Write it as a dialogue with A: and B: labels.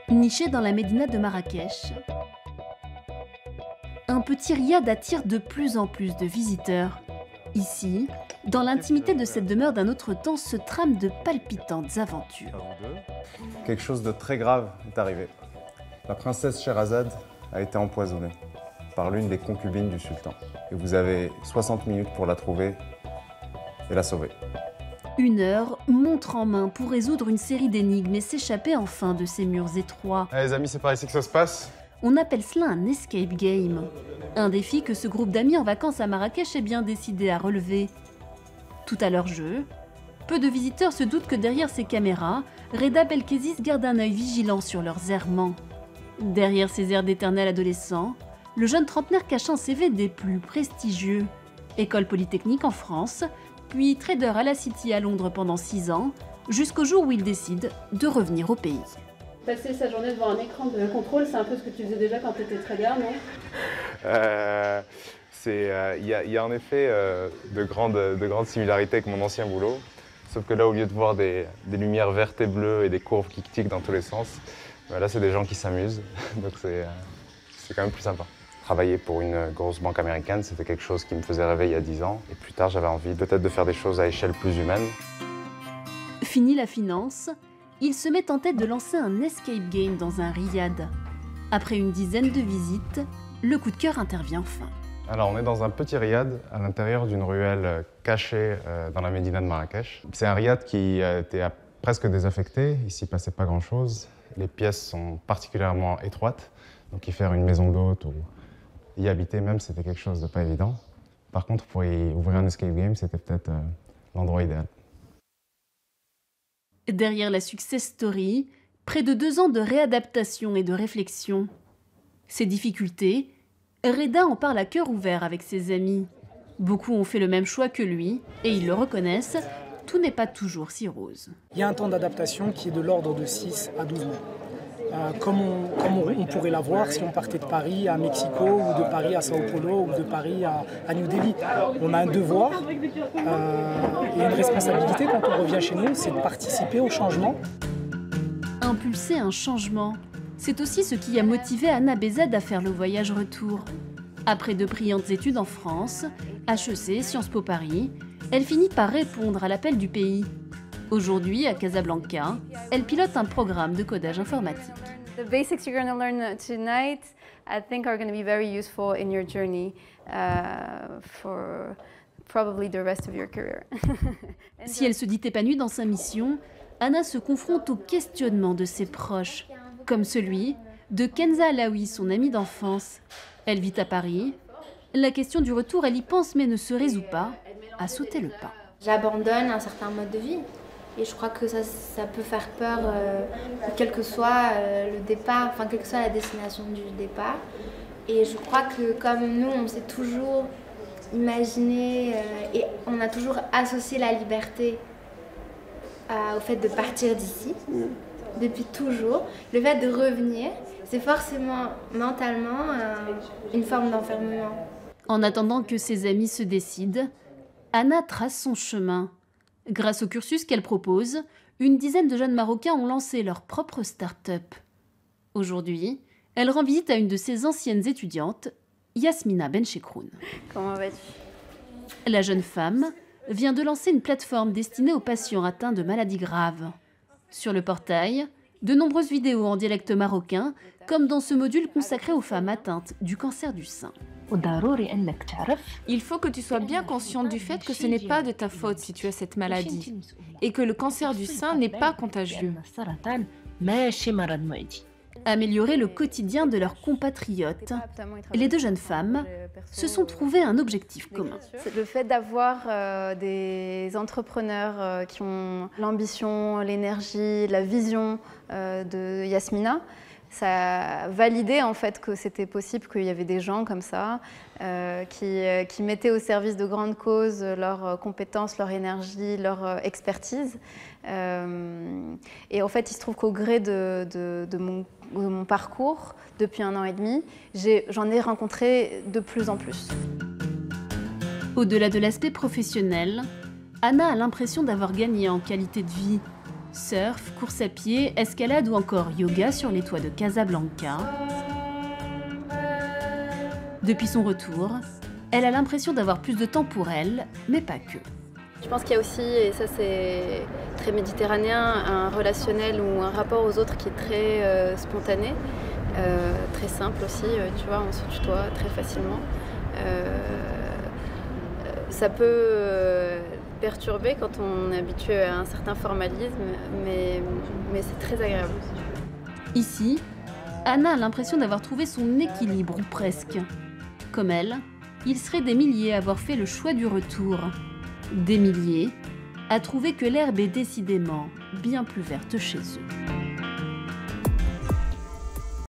A: Niché dans la médina de Marrakech, un petit riad attire de plus en plus de visiteurs. Ici, dans l'intimité de cette demeure d'un autre temps, se trament de palpitantes aventures.
B: Quelque chose de très grave est arrivé. La princesse Sherazade a été empoisonnée par l'une des concubines du sultan. Et vous avez 60 minutes pour la trouver et la sauver.
A: 1 heure, montre en main pour résoudre une série d'énigmes et s'échapper enfin de ces murs étroits.
B: Allez les amis, c'est par ici que ça se passe.
A: On appelle cela un escape game. Un défi que ce groupe d'amis en vacances à Marrakech est bien décidé à relever. Tout à leur jeu, peu de visiteurs se doutent que derrière ces caméras, Reda Belkezis garde un œil vigilant sur leurs errements. Derrière ses airs d'éternel adolescent, le jeune trentenaire cache un CV des plus prestigieux. École polytechnique en France, puis trader à la City à Londres pendant 6 ans, jusqu'au jour où il décide de revenir au pays.
C: Passer sa journée devant un écran de contrôle, c'est un peu ce que tu faisais déjà quand tu étais trader, non?
B: Il y a en effet de grandes similarités avec mon ancien boulot, sauf que là, au lieu de voir des lumières vertes et bleues et des courbes qui tiquent dans tous les sens, là, c'est des gens qui s'amusent, donc c'est quand même plus sympa. Travailler pour une grosse banque américaine, c'était quelque chose qui me faisait rêver il y a 10 ans, et plus tard, j'avais envie peut-être de faire des choses à échelle plus humaine.
A: Fini la finance, il se met en tête de lancer un escape game dans un riad. Après une dizaine de visites, le coup de cœur intervient enfin.
B: Alors, on est dans un petit riad à l'intérieur d'une ruelle cachée dans la médina de Marrakech. C'est un riad qui était presque désaffecté, il s'y passait pas grand-chose. Les pièces sont particulièrement étroites, donc y faire une maison d'hôte ou y habiter même, c'était quelque chose de pas évident. Par contre, pour y ouvrir un escape game, c'était peut-être l'endroit idéal.
A: Derrière la success story, près de 2 ans de réadaptation et de réflexion. Ses difficultés, Reda en parle à cœur ouvert avec ses amis. Beaucoup ont fait le même choix que lui, et ils le reconnaissent, tout n'est pas toujours si rose.
D: Il y a un temps d'adaptation qui est de l'ordre de 6 à 12 mois. Comme on pourrait l'avoir si on partait de Paris à Mexico, ou de Paris à Sao Paulo, ou de Paris à New Delhi. On a un devoir et une responsabilité quand on revient chez nous, c'est de participer au changement.
A: Impulser un changement, c'est aussi ce qui a motivé Anna Bézad à faire le voyage retour. Après de brillantes études en France, HEC, Sciences Po Paris, elle finit par répondre à l'appel du pays. Aujourd'hui, à Casablanca, elle pilote un programme de codage informatique.
C: The basics you're going to learn tonight, I think, are going to be very useful in your journey for probably the rest of your career.
A: Si elle se dit épanouie dans sa mission, Anna se confronte au questionnement de ses proches, comme celui de Kenza Alaoui, son amie d'enfance. Elle vit à Paris. La question du retour, elle y pense mais ne se résout pas à sauter le pas.
E: J'abandonne un certain mode de vie. Et je crois que ça peut faire peur, quel que soit le départ, enfin quelle que soit la destination du départ. Et je crois que comme nous, on s'est toujours imaginé et on a toujours associé la liberté au fait de partir d'ici, depuis toujours. Le fait de revenir, c'est forcément mentalement une forme d'enfermement.
A: En attendant que ses amis se décident, Anna trace son chemin. Grâce au cursus qu'elle propose, une dizaine de jeunes Marocains ont lancé leur propre start-up. Aujourd'hui, elle rend visite à une de ses anciennes étudiantes, Yasmina Benchekroun.
C: Comment vas-tu?
A: La jeune femme vient de lancer une plateforme destinée aux patients atteints de maladies graves. Sur le portail, de nombreuses vidéos en dialecte marocain, comme dans ce module consacré aux femmes atteintes du cancer du sein.
F: Il faut que tu sois bien consciente du fait que ce n'est pas de ta faute si tu as cette maladie et que le cancer du sein n'est pas contagieux.
A: Améliorer le quotidien de leurs compatriotes, les 2 jeunes femmes se sont trouvées un objectif commun.
C: C'est le fait d'avoir des entrepreneurs qui ont l'ambition, l'énergie, la vision de Yasmina. Ça a validé en fait que c'était possible, qu'il y avait des gens comme ça qui mettaient au service de grandes causes leurs compétences, leur énergie, leur expertise. Et en fait, il se trouve qu'au gré de mon parcours, depuis 1 an et demi, j'en ai rencontré de plus en plus.
A: Au-delà de l'aspect professionnel, Anna a l'impression d'avoir gagné en qualité de vie. Surf, course à pied, escalade ou encore yoga sur les toits de Casablanca. Depuis son retour, elle a l'impression d'avoir plus de temps pour elle, mais pas que.
C: Je pense qu'il y a aussi, et ça c'est très méditerranéen, un relationnel ou un rapport aux autres qui est très spontané, très simple aussi, tu vois, on se tutoie très facilement. Ça peut perturber quand on est habitué à un certain formalisme, mais c'est très agréable.
A: Ici, Anna a l'impression d'avoir trouvé son équilibre, ou presque. Comme elle, il serait des milliers à avoir fait le choix du retour. Des milliers à trouver que l'herbe est décidément bien plus verte chez eux.